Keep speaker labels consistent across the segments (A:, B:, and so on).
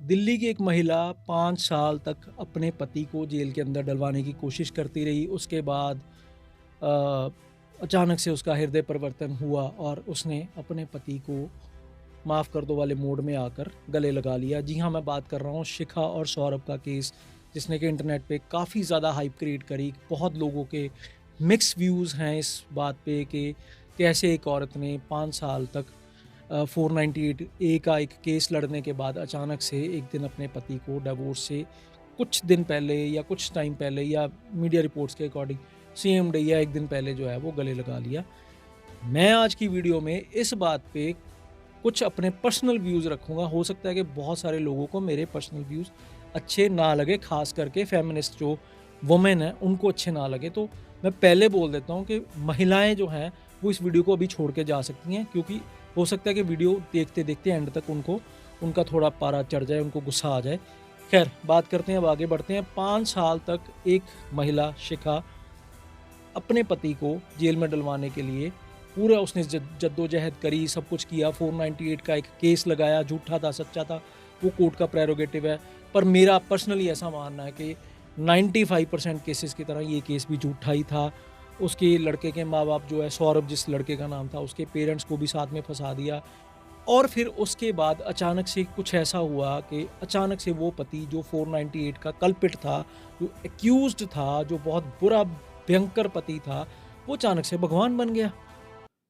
A: दिल्ली की एक महिला 5 साल तक अपने पति को जेल के अंदर डलवाने की कोशिश करती रही। उसके बाद अ, अचानक से उसका हृदय परिवर्तन हुआ और उसने अपने पति को माफ़ कर दो वाले मोड में आकर गले लगा लिया। जी हाँ, मैं बात कर रहा हूँ शिखा और सौरभ का केस, जिसने कि इंटरनेट पे काफ़ी ज़्यादा हाइप क्रिएट करी। बहुत लोगों के मिक्स व्यूज़ हैं इस बात पे कि कैसे एक औरत ने 5 साल तक 498 ए का एक केस लड़ने के बाद अचानक से एक दिन अपने पति को डिवोर्स से कुछ दिन पहले या कुछ टाइम पहले या मीडिया रिपोर्ट्स के अकॉर्डिंग सेम डे या एक दिन पहले जो है वो गले लगा लिया। मैं आज की वीडियो में इस बात पे कुछ अपने पर्सनल व्यूज़ रखूँगा। हो सकता है कि बहुत सारे लोगों को मेरे पर्सनल व्यूज़ अच्छे ना लगे, ख़ास करके फेमिनिस्ट जो वुमेन हैं उनको अच्छे ना लगे। तो मैं पहले बोल देता हूँ कि महिलाएं जो हैं वो इस वीडियो को अभी छोड़ के जा सकती हैं, क्योंकि हो सकता है कि वीडियो देखते-देखते एंड तक उनका थोड़ा पारा चढ़ जाए, उनको गुस्सा आ जाए। खैर, बात करते हैं, अब आगे बढ़ते हैं। 5 साल तक एक महिला शिखा अपने पति को जेल में डलवाने के लिए पूरा उसने जद्दोजहद करी, सब कुछ किया। 498 का एक केस लगाया, झूठा था सच्चा था वो कोर्ट का प्रेरोगेटिव है। पर मेरा पर्सनली ऐसा मानना है कि 95% केसेस की तरह ये केस भी झूठा ही था। उसके लड़के के माँ बाप जो है, सौरभ जिस लड़के का नाम था, उसके पेरेंट्स को भी साथ में फंसा दिया। और फिर उसके बाद अचानक से कुछ ऐसा हुआ कि अचानक से वो पति जो 498 का कल्पिट था, जो एक्यूज्ड था, जो बहुत बुरा भयंकर पति था, वो अचानक से भगवान बन गया।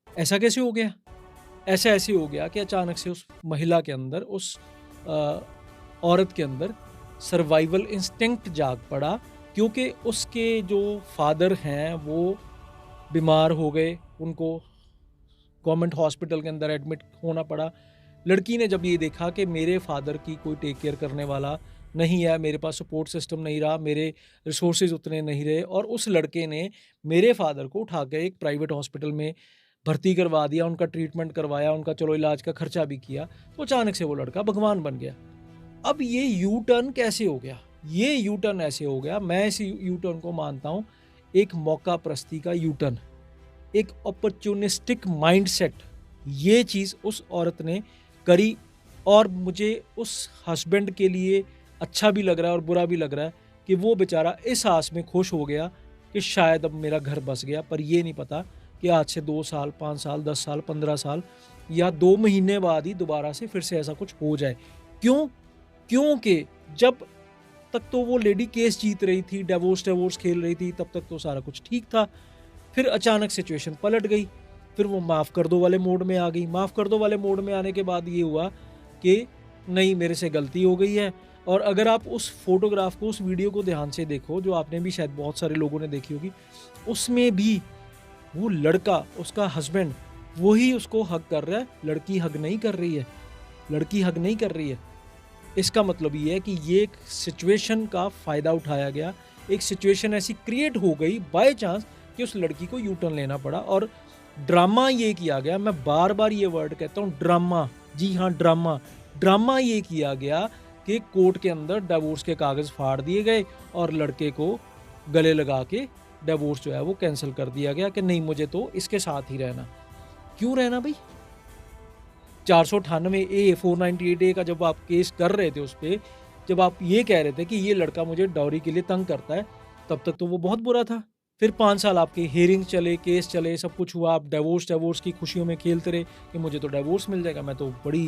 A: ऐसा कैसे हो गया? ऐसा ऐसे हो गया कि अचानक से उस महिला के अंदर, उस अ, औरत के अंदर सर्वाइवल इंस्टिंक्ट जाग पड़ा, क्योंकि उसके जो फादर हैं वो बीमार हो गए, उनको गवर्नमेंट हॉस्पिटल के अंदर एडमिट होना पड़ा। लड़की ने जब ये देखा कि मेरे फादर की कोई टेक केयर करने वाला नहीं है, मेरे पास सपोर्ट सिस्टम नहीं रहा, मेरे रिसोर्सेज उतने नहीं रहे, और उस लड़के ने मेरे फादर को उठा के एक प्राइवेट हॉस्पिटल में भर्ती करवा दिया, उनका ट्रीटमेंट करवाया, उनका चलो इलाज का खर्चा भी किया, तो अचानक से वो लड़का भगवान बन गया। अब ये यू टर्न कैसे हो गया? ये यू टर्न ऐसे हो गया, मैं इस यू टर्न को मानता हूँ एक मौका परस्ती का यू टर्न, एक अपॉर्चुनिस्टिक माइंडसेट। ये चीज़ उस औरत ने करी, और मुझे उस हस्बैंड के लिए अच्छा भी लग रहा है और बुरा भी लग रहा है कि वो बेचारा इस आस में खुश हो गया कि शायद अब मेरा घर बस गया। पर ये नहीं पता कि आज से 2 साल, 5 साल, 10 साल, 15 साल या 2 महीने बाद ही दोबारा से फिर से ऐसा कुछ हो जाए। क्यों? क्योंकि जब तक तो वो लेडी केस जीत रही थी, डिवोर्स खेल रही थी, तब तक तो सारा कुछ ठीक था। फिर अचानक सिचुएशन पलट गई, फिर वो माफ़ कर दो वाले मोड में आ गई। माफ़ कर दो वाले मोड में आने के बाद ये हुआ कि नहीं, मेरे से गलती हो गई है। और अगर आप उस फ़ोटोग्राफ को, उस वीडियो को ध्यान से देखो, जो आपने भी शायद बहुत सारे लोगों ने देखी होगी, उसमें भी वो लड़का, उसका हस्बैंड, वही उसको हग कर रहा है, लड़की हग नहीं कर रही है, लड़की हग नहीं कर रही है। इसका मतलब ये है कि ये एक सिचुएशन का फ़ायदा उठाया गया, एक सिचुएशन ऐसी क्रिएट हो गई बाय चांस कि उस लड़की को यू टर्न लेना पड़ा, और ड्रामा ये किया गया। मैं बार-बार ये वर्ड कहता हूँ, ड्रामा। जी हाँ, ड्रामा। ड्रामा ये किया गया कि कोर्ट के अंदर डिवोर्स के कागज़ फाड़ दिए गए और लड़के को गले लगा के डिवोर्स जो है वो कैंसल कर दिया गया कि नहीं, मुझे तो इसके साथ ही रहना। क्यों रहना भई? 498 ए, 498 ए का जब आप केस कर रहे थे उस पे, जब आप ये कह रहे थे कि ये लड़का मुझे डाउरी के लिए तंग करता है, तब तक तो वो बहुत बुरा था। फिर 5 साल आपके हियरिंग चले, केस चले, सब कुछ हुआ, आप डिवोर्स की खुशियों में खेलते रहे कि मुझे तो डिवोर्स मिल जाएगा, मैं तो बड़ी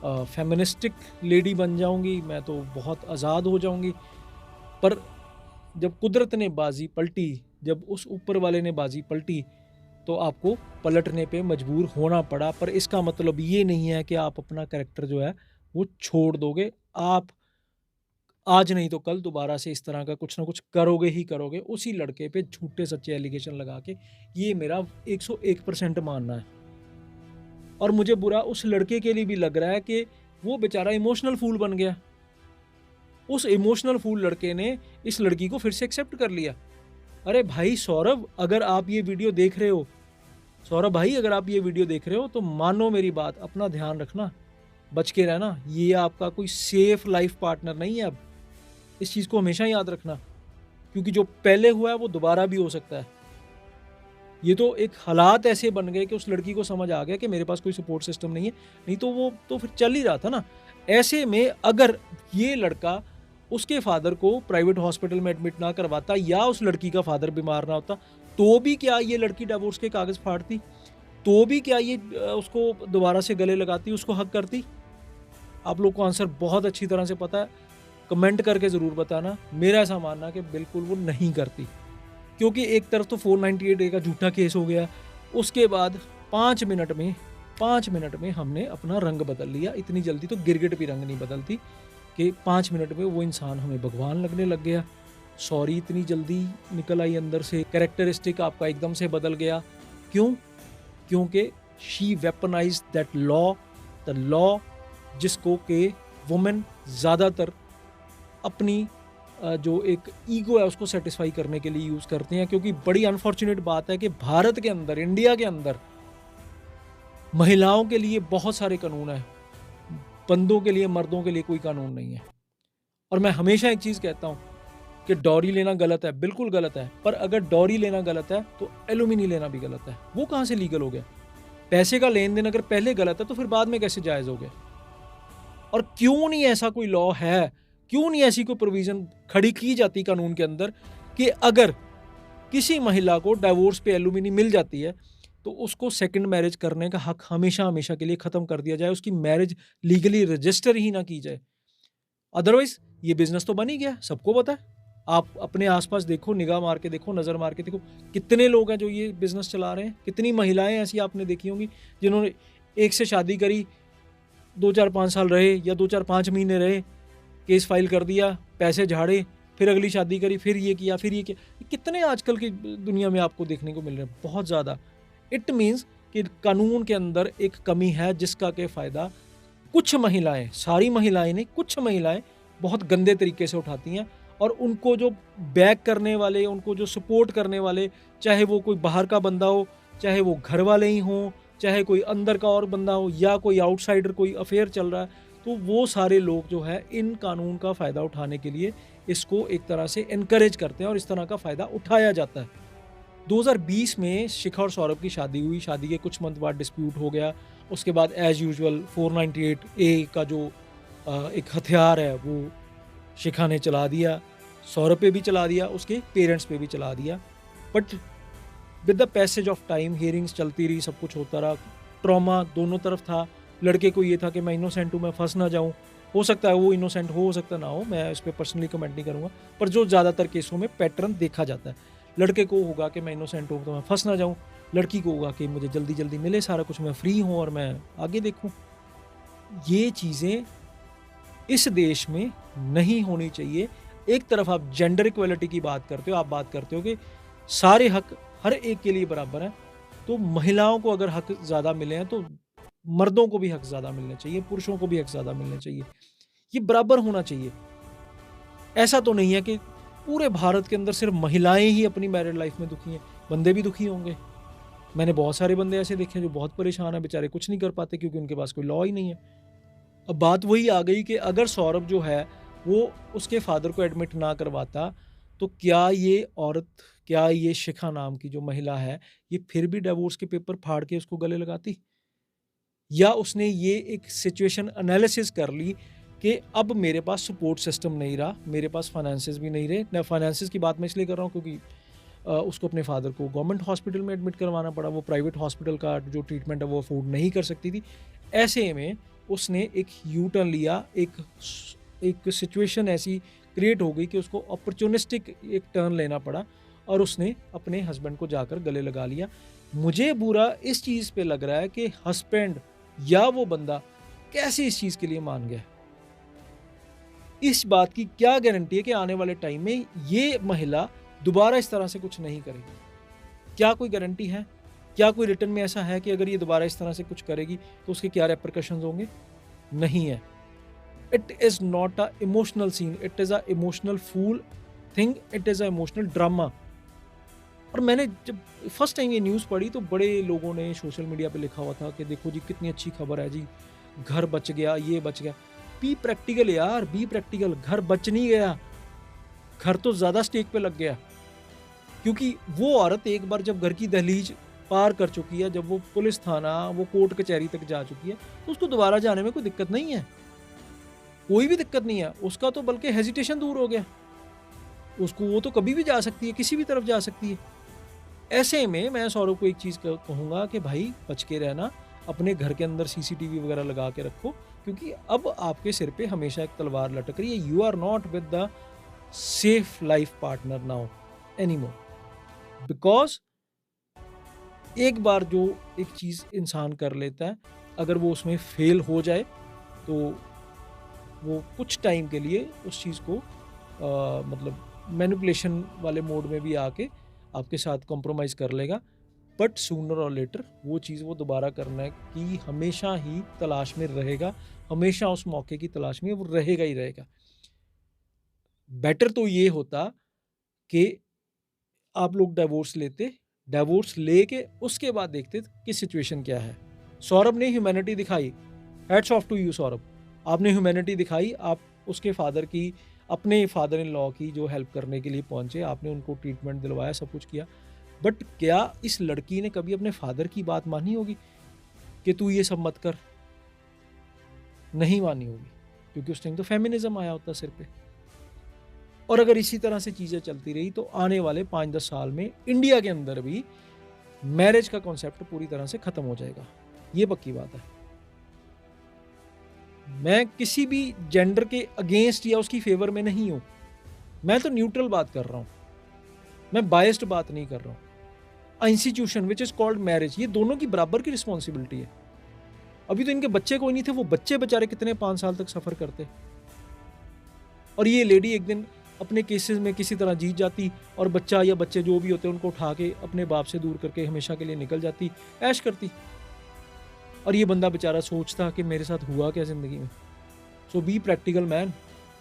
A: फेमिनिस्टिक लेडी बन जाऊँगी, मैं तो बहुत आज़ाद हो जाऊँगी। पर जब कुदरत ने बाज़ी पलटी, जब उस ऊपर वाले ने बाज़ी पलटी, तो आपको पलटने पे मजबूर होना पड़ा। पर इसका मतलब ये नहीं है कि आप अपना कैरेक्टर जो है वो छोड़ दोगे। आप आज नहीं तो कल दोबारा से इस तरह का कुछ ना कुछ करोगे ही करोगे, उसी लड़के पे झूठे सच्चे एलिगेशन लगा के। ये मेरा 101% मानना है। और मुझे बुरा उस लड़के के लिए भी लग रहा है कि वो बेचारा इमोशनल फूल बन गया। उस इमोशनल फूल लड़के ने इस लड़की को फिर से एक्सेप्ट कर लिया। अरे भाई सौरभ, अगर आप ये वीडियो देख रहे हो, सौरभ भाई, अगर आप ये वीडियो देख रहे हो तो मानो मेरी बात, अपना ध्यान रखना, बच के रहना। ये आपका कोई सेफ लाइफ पार्टनर नहीं है अब। इस चीज़ को हमेशा याद रखना, क्योंकि जो पहले हुआ है वो दोबारा भी हो सकता है। ये तो एक हालात ऐसे बन गए कि उस लड़की को समझ आ गया कि मेरे पास कोई सपोर्ट सिस्टम नहीं है, नहीं तो वो तो फिर चल ही रहा था ना। ऐसे में अगर ये लड़का उसके फादर को प्राइवेट हॉस्पिटल में एडमिट ना करवाता या उस लड़की का फादर बीमार ना होता, तो भी क्या ये लड़की डिवोर्स के कागज़ फाड़ती? तो भी क्या ये उसको दोबारा से गले लगाती, उसको हक करती? आप लोग को आंसर बहुत अच्छी तरह से पता है, कमेंट करके ज़रूर बताना। मेरा ऐसा मानना है कि बिल्कुल वो नहीं करती, क्योंकि एक तरफ तो 498A का झूठा केस हो गया, उसके बाद 5 मिनट में हमने अपना रंग बदल लिया। इतनी जल्दी तो गिरगिट भी रंग नहीं बदलती कि 5 मिनट में वो इंसान हमें भगवान लगने लग गया। सॉरी इतनी जल्दी निकल आई अंदर से, कैरेक्टरिस्टिक आपका एकदम से बदल गया। क्यों? क्योंकि she weaponised that law, the law जिसको कि वुमेन ज़्यादातर अपनी जो एक ईगो है उसको सेटिस्फाई करने के लिए यूज़ करते हैं। क्योंकि बड़ी अनफॉर्चुनेट बात है कि भारत के अंदर, इंडिया के अंदर महिलाओं के लिए बहुत सारे कानून हैं, बंदों के लिए, मर्दों के लिए कोई कानून नहीं है। और मैं हमेशा एक चीज़ कहता हूँ कि डॉरी लेना गलत है, बिल्कुल गलत है, पर अगर डॉरी लेना गलत है तो एलुमिनी लेना भी गलत है। वो कहाँ से लीगल हो गया? पैसे का लेन देन अगर पहले गलत है तो फिर बाद में कैसे जायज़ हो गया? और क्यों नहीं ऐसा कोई लॉ है, क्यों नहीं ऐसी कोई प्रोविज़न खड़ी की जाती कानून के अंदर कि अगर किसी महिला को डिवोर्स पे एलुमिनी मिल जाती है तो उसको सेकंड मैरिज करने का हक हमेशा हमेशा के लिए ख़त्म कर दिया जाए, उसकी मैरिज लीगली रजिस्टर ही ना की जाए। अदरवाइज़ ये बिज़नेस तो बन ही गया, सबको पता है। आप अपने आस-पास देखो, निगाह मार के देखो, नज़र मार के देखो, कितने लोग हैं जो ये बिज़नेस चला रहे हैं, कितनी महिलाएँ ऐसी आपने देखी होंगी जिन्होंने एक से शादी करी, 2-4-5 साल रहे या 2-4-5 महीने रहे, केस फाइल कर दिया, पैसे झाड़े, फिर अगली शादी करी, फिर ये किया, फिर ये किया। कितने आजकल की दुनिया में आपको देखने को मिल रहे हैं, बहुत ज़्यादा। इट मीन्स कि कानून के अंदर एक कमी है जिसका कि फ़ायदा कुछ महिलाएँ, सारी महिलाएँ नहीं, कुछ महिलाएँ बहुत गंदे तरीके से उठाती हैं। और उनको जो बैक करने वाले, उनको जो सपोर्ट करने वाले, चाहे वो कोई बाहर का बंदा हो, चाहे वो घर वाले ही हों, चाहे कोई अंदर का और बंदा हो या कोई आउटसाइडर, कोई अफेयर चल रहा है, तो वो सारे लोग जो है इन कानून का फ़ायदा उठाने के लिए इसको एक तरह से एनकरेज करते हैं और इस तरह का फ़ायदा उठाया जाता है। 2020 में शिखा और सौरभ की शादी हुई, शादी के कुछ मंथ बाद डिस्प्यूट हो गया। उसके बाद एज़ यूजुअल 498A का जो एक हथियार है वो शिखा ने चला दिया, सौरभ पे भी चला दिया, उसके पेरेंट्स पे भी चला दिया। But with the passage of time hearings चलती रही, सब कुछ होता रहा, ट्रॉमा दोनों तरफ था। लड़के को ये था कि मैं इनोसेंट हूँ, मैं फंस ना जाऊँ। हो सकता है वो इनोसेंट हो सकता ना हो, मैं इस पे पर्सनली कमेंट नहीं करूँगा, पर जो ज़्यादातर केसों में पैटर्न देखा जाता है, लड़के को होगा कि मैं इनोसेंट हूँ तो मैं फंस ना जाऊँ, लड़की को होगा कि मुझे जल्दी जल्दी मिले सारा कुछ, मैं फ्री हूँ और मैं आगे देखूँ। ये चीज़ें इस देश में नहीं होनी चाहिए। एक तरफ आप जेंडर इक्वलिटी की बात करते हो, आप बात करते हो कि सारे हक हर एक के लिए बराबर हैं, तो महिलाओं को अगर हक ज़्यादा मिले हैं तो मर्दों को भी हक ज़्यादा मिलने चाहिए, पुरुषों को भी हक ज़्यादा मिलने चाहिए। ये बराबर होना चाहिए। ऐसा तो नहीं है कि पूरे भारत के अंदर सिर्फ महिलाएं ही अपनी मैरिड लाइफ में दुखी हैं, बंदे भी दुखी होंगे। मैंने बहुत सारे बंदे ऐसे देखे हैं जो बहुत परेशान हैं, बेचारे कुछ नहीं कर पाते क्योंकि उनके पास कोई लॉ ही नहीं है। अब बात वही आ गई कि अगर सौरभ जो है वो उसके फादर को एडमिट ना करवाता, तो क्या ये औरत, क्या ये शिखा नाम की जो महिला है, ये फिर भी डिवोर्स के पेपर फाड़ के उसको गले लगाती? या उसने ये एक सिचुएशन एनालिसिस कर ली कि अब मेरे पास सपोर्ट सिस्टम नहीं रहा, मेरे पास फाइनेंसेस भी नहीं रहे। मैं फाइनेंसेस की बात मैं इसलिए कर रहा हूँ क्योंकि उसको अपने फादर को गवर्नमेंट हॉस्पिटल में एडमिट करवाना पड़ा, वो प्राइवेट हॉस्पिटल का जो ट्रीटमेंट है वो अफोर्ड नहीं कर सकती थी। ऐसे में उसने एक यू टर्न लिया, एक सिचुएशन ऐसी क्रिएट हो गई कि उसको अपॉर्चुनिस्टिक एक टर्न लेना पड़ा और उसने अपने हस्बैंड को जाकर गले लगा लिया। मुझे बुरा इस चीज़ पे लग रहा है कि हस्बैंड या वो बंदा कैसे इस चीज़ के लिए मान गया। इस बात की क्या गारंटी है कि आने वाले टाइम में ये महिला दोबारा इस तरह से कुछ नहीं करेगी? क्या कोई गारंटी है? क्या कोई रिटर्न में ऐसा है कि अगर ये दोबारा इस तरह से कुछ करेगी तो उसके क्या रेपरकशंस होंगे? नहीं है। It is not a emotional scene, it is a emotional fool thing, it is a emotional drama. और मैंने जब फर्स्ट टाइम ये न्यूज़ पढ़ी तो बड़े लोगों ने सोशल मीडिया पे लिखा हुआ था कि देखो जी कितनी अच्छी खबर है जी, घर बच गया, ये बच गया। बी प्रैक्टिकल यार, बी प्रैक्टिकल। घर बच नहीं गया, घर तो ज़्यादा स्टेक पे लग गया। क्योंकि वो औरत एक बार जब घर की दहलीज पार कर चुकी है, जब वो पुलिस थाना, वो कोर्ट कचहरी तक जा चुकी है, तो उसको दोबारा जाने में कोई दिक्कत नहीं है। कोई भी दिक्कत नहीं है, उसका तो बल्कि हेजिटेशन दूर हो गया, उसको वो तो कभी भी जा सकती है, किसी भी तरफ जा सकती है। ऐसे में मैं सौरभ को एक चीज़ कहूँगा कि भाई बच के रहना, अपने घर के अंदर सीसीटीवी वगैरह लगा के रखो, क्योंकि अब आपके सिर पे हमेशा एक तलवार लटक रही है। You are not with the safe life partner now anymore, because एक बार जो एक चीज़ इंसान कर लेता है, अगर वो उसमें फेल हो जाए, तो वो कुछ टाइम के लिए उस चीज़ को मतलब मैनिपुलेशन वाले मोड में भी आके आपके साथ कॉम्प्रोमाइज़ कर लेगा। बट सूनर और लेटर वो चीज़ वो दोबारा करने की हमेशा ही तलाश में रहेगा, हमेशा उस मौके की तलाश में वो रहेगा ही रहेगा। बेटर तो ये होता कि आप लोग डिवोर्स लेते, डिवोर्स लेके उसके बाद देखते कि सिचुएशन क्या है। सौरभ ने ह्यूमैनिटी दिखाई, hats off to you Saurabh, आपने ह्यूमैनिटी दिखाई, आप उसके फादर की, अपने फादर इन लॉ की जो हेल्प करने के लिए पहुंचे, आपने उनको ट्रीटमेंट दिलवाया, सब कुछ किया। बट क्या इस लड़की ने कभी अपने फादर की बात मानी होगी कि तू ये सब मत कर? नहीं मानी होगी, क्योंकि उस टाइम तो फेमिनिज्म आया होता सिर पे। और अगर इसी तरह से चीज़ें चलती रही तो आने वाले 5-10 साल में इंडिया के अंदर भी मैरिज का कॉन्सेप्ट पूरी तरह से ख़त्म हो जाएगा। ये पक्की बात है। मैं किसी भी जेंडर के अगेंस्ट या उसकी फेवर में नहीं हूँ। मैं तो न्यूट्रल बात कर रहा हूँ। मैं बायस्ड बात नहीं कर रहा हूँ। A institution which is called marriage, ये दोनों की बराबर की रिस्पॉन्सिबिलिटी है। अभी तो इनके बच्चे कोई नहीं थे, वो बच्चे बेचारे कितने 5 साल तक सफ़र करते। और ये लेडी एक दिन अपने केसेस में किसी तरह जीत जाती और बच्चा या बच्चे जो भी होते उनको उठा के अपने बाप से दूर करके हमेशा के लिए निकल जाती, ऐश करती। और ये बंदा बेचारा सोचता कि मेरे साथ हुआ क्या ज़िंदगी में। So be practical man,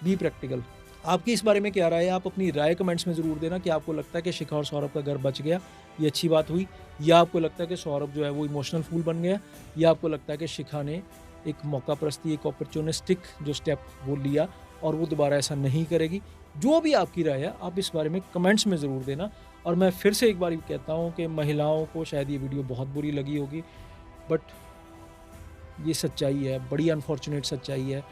A: be practical. आपकी इस बारे में क्या राय है? आप अपनी राय कमेंट्स में ज़रूर देना कि आपको लगता है कि शिखा और सौरभ का घर बच गया, ये अच्छी बात हुई, या आपको लगता है कि सौरभ जो है वो इमोशनल फूल बन गया, या आपको लगता है कि शिखा ने एक मौका परस्ती, एक अपॉर्चुनिस्टिक जो स्टेप वो लिया और वो दोबारा ऐसा नहीं करेगी। जो भी आपकी राय है आप इस बारे में कमेंट्स में ज़रूर देना। और मैं फिर से एक बार कहता हूँ कि महिलाओं को शायद ये वीडियो बहुत बुरी लगी होगी, बट ये सच्चाई है, बड़ी अनफॉर्चुनेट सच्चाई है।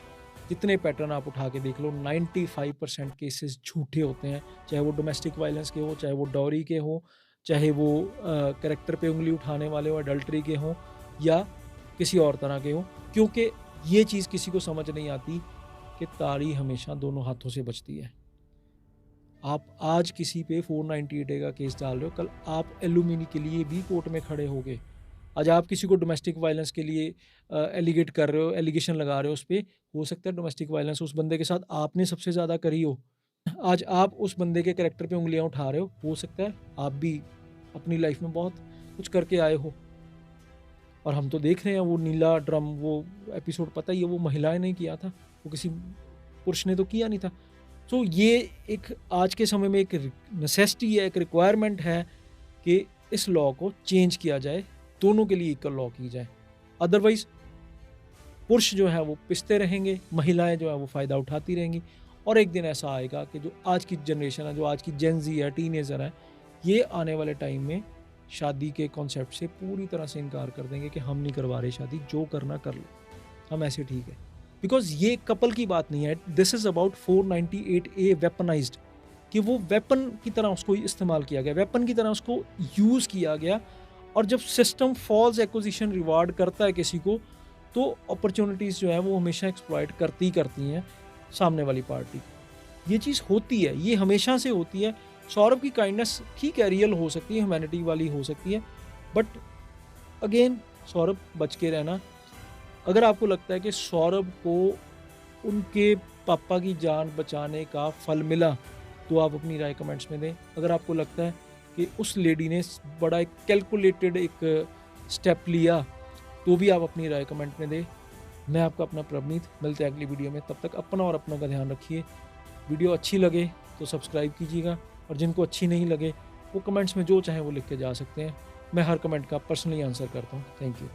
A: जितने पैटर्न आप उठा के देख लो, 95% केसेस झूठे होते हैं, चाहे वो डोमेस्टिक वायलेंस के हो, चाहे वो डॉरी के हो, चाहे वो कैरेक्टर पे उंगली उठाने वाले हो, अडल्ट्री के हों, या किसी और तरह के हों, क्योंकि ये चीज़ किसी को समझ नहीं आती कि ताड़ी हमेशा दोनों हाथों से बचती है। आप आज किसी पे 498A का केस डाल रहे हो, कल आप एलुमिनी के लिए भी कोर्ट में खड़े होगे। आज आप किसी को डोमेस्टिक वायलेंस के लिए एलिगेट कर रहे हो, एलिगेशन लगा रहे हो उस पे, हो सकता है डोमेस्टिक वायलेंस उस बंदे के साथ आपने सबसे ज़्यादा करी हो। आज आप उस बंदे के कैरेक्टर पे उँगलियाँ उठा रहे हो सकता है आप भी अपनी लाइफ में बहुत कुछ करके आए हो। और हम तो देख रहे हैं वो नीला ड्रम, वो एपिसोड पता ही है, वो महिलाएं ने किया था, वो किसी पुरुष ने तो किया नहीं था। सो ये एक आज के समय में एक नेसेसिटी है, एक रिक्वायरमेंट है कि इस लॉ को चेंज किया जाए, दोनों के लिए इक्वल लॉ की जाए। अदरवाइज पुरुष जो है वो पिसते रहेंगे, महिलाएं जो है वो फ़ायदा उठाती रहेंगी, और एक दिन ऐसा आएगा कि जो आज की जनरेशन है, जो आज की जेन ज़ी है, टीनेजर है, ये आने वाले टाइम में शादी के कॉन्सेप्ट से पूरी तरह से इनकार कर देंगे कि हम नहीं करवा रहे शादी, जो करना कर लो, हम ऐसे ठीक है। बिकॉज ये कपल की बात नहीं है, this is about 498A weaponised, कि वो वेपन की तरह उसको इस्तेमाल किया गया, वेपन की तरह उसको यूज़ किया गया। और जब सिस्टम फॉल्स एक्विजिशन रिवार्ड करता है किसी को, तो अपॉर्चुनिटीज़ जो है वो हमेशा एक्सप्लॉइट करती हैं सामने वाली पार्टी। ये चीज़ होती है, ये हमेशा से होती है। सौरभ की काइंडनेस ठीक है, रियल हो सकती है, ह्यूमैनिटी वाली हो सकती है, बट अगेन सौरभ बच के रहना। अगर आपको लगता है कि सौरभ को उनके पापा की जान बचाने का फल मिला, तो आप अपनी राय कमेंट्स में दें। अगर आपको लगता है कि उस लेडी ने बड़ा एक कैलकुलेटेड एक स्टेप लिया, तो भी आप अपनी राय कमेंट में दें। मैं आपका अपना प्रवनीत, मिलते हैं अगली वीडियो में। तब तक अपना और अपनों का ध्यान रखिए। वीडियो अच्छी लगे तो सब्सक्राइब कीजिएगा, और जिनको अच्छी नहीं लगे वो कमेंट्स में जो चाहे वो लिख के जा सकते हैं। मैं हर कमेंट का पर्सनली आंसर करता हूँ। Thank you.